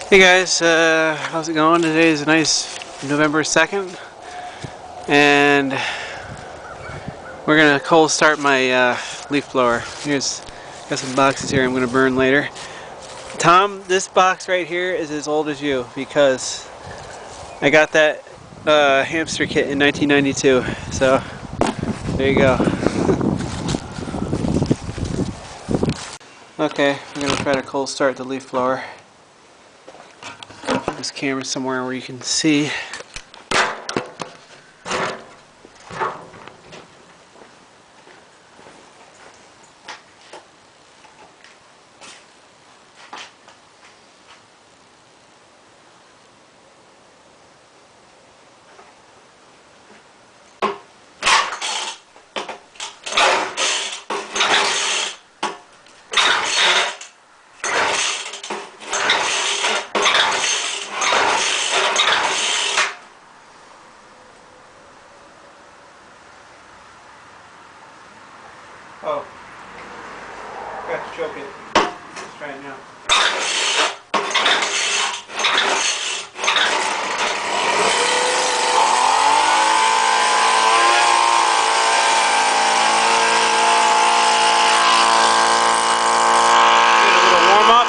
Hey guys, how's it going? Today is a nice November 2nd, and we're gonna cold start my leaf blower. Here's got some boxes here I'm gonna burn later. Tom, this box right here is as old as you because I got that hamster kit in 1992. So there you go. Okay, I'm gonna try to cold start the leaf blower. Put this camera somewhere where you can see. Oh, got to choke it. Let's try it now. Get a little warm up.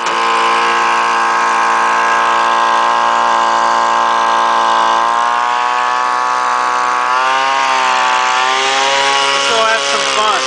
Let's go have some fun.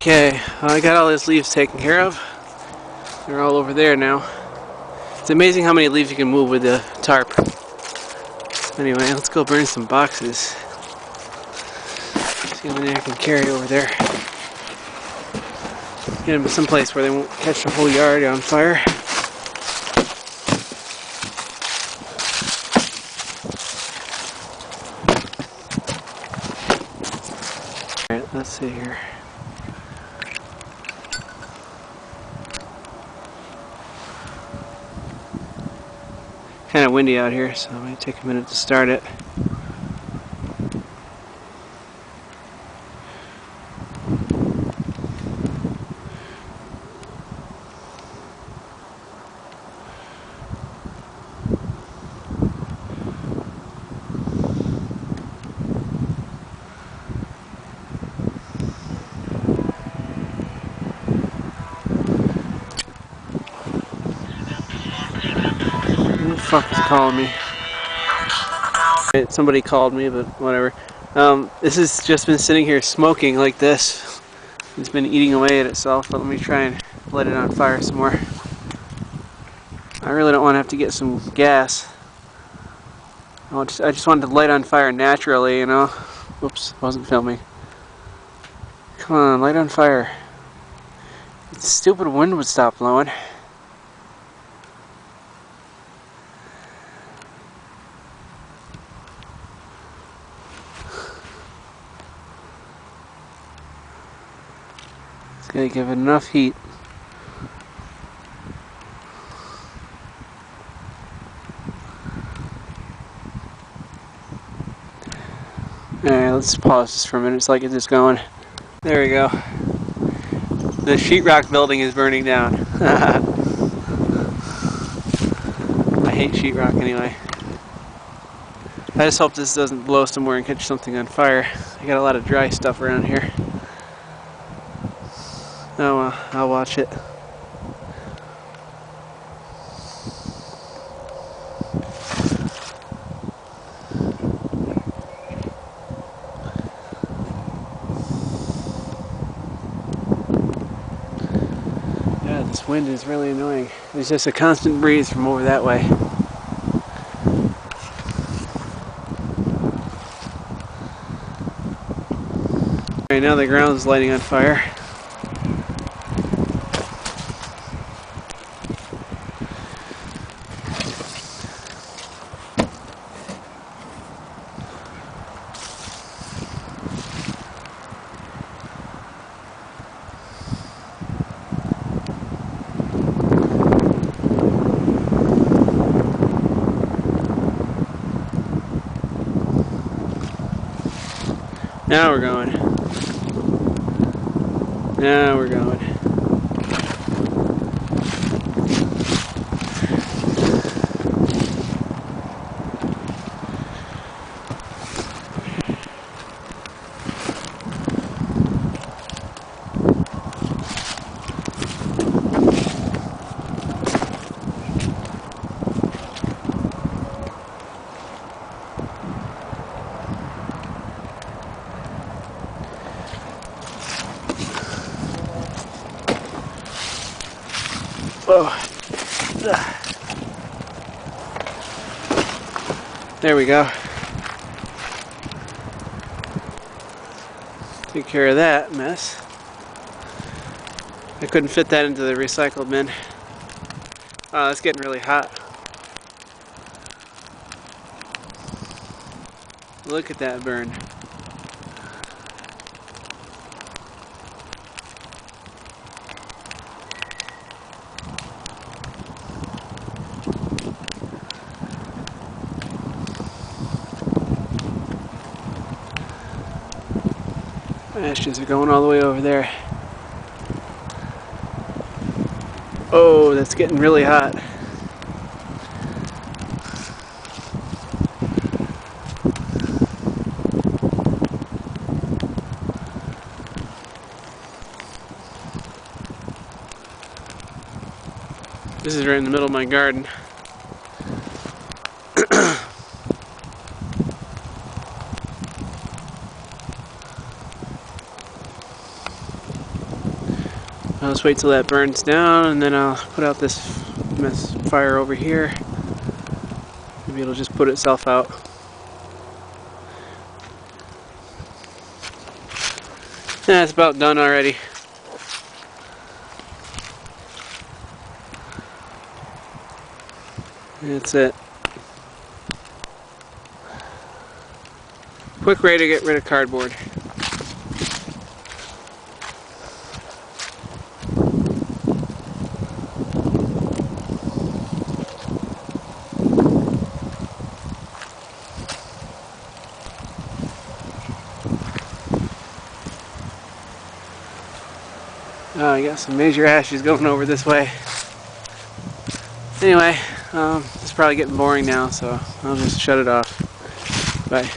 Okay, I got all these leaves taken care of. They're all over there now. It's amazing how many leaves you can move with the tarp. Anyway, let's go burn some boxes. See how many I can carry over there. Get them someplace where they won't catch the whole yard on fire. Alright, let's see here. Kind of windy out here, so it might take a minute to start it. Who the fuck is calling me? Somebody called me, but whatever. This has just been sitting here smoking like this. It's been eating away at itself, but let me try and light it on fire some more. I really don't want to have to get some gas. I just wanted to light on fire naturally, you know. Whoops, wasn't filming. Come on, light on fire. The stupid wind would stop blowing. It's gonna give it enough heat. Alright, let's pause this for a minute so I get this going. There we go. The sheetrock building is burning down. I hate sheetrock anyway. I just hope this doesn't blow somewhere and catch something on fire. I got a lot of dry stuff around here. Oh well, I'll watch it. Yeah, this wind is really annoying. There's just a constant breeze from over that way. Right now the ground's lighting on fire. Now we're going. Now we're going. Whoa. There we go. Take care of that mess. I couldn't fit that into the recycle bin. Oh, it's getting really hot. Look at that burn. Ashes are going all the way over there. Oh, that's getting really hot. This is right in the middle of my garden. I'll just wait till that burns down, and then I'll put out this fire over here. Maybe it'll just put itself out. Yeah, it's about done already. That's it. Quick way to get rid of cardboard. Oh, I got some major ashes going over this way. Anyway, it's probably getting boring now, so I'll just shut it off. Bye.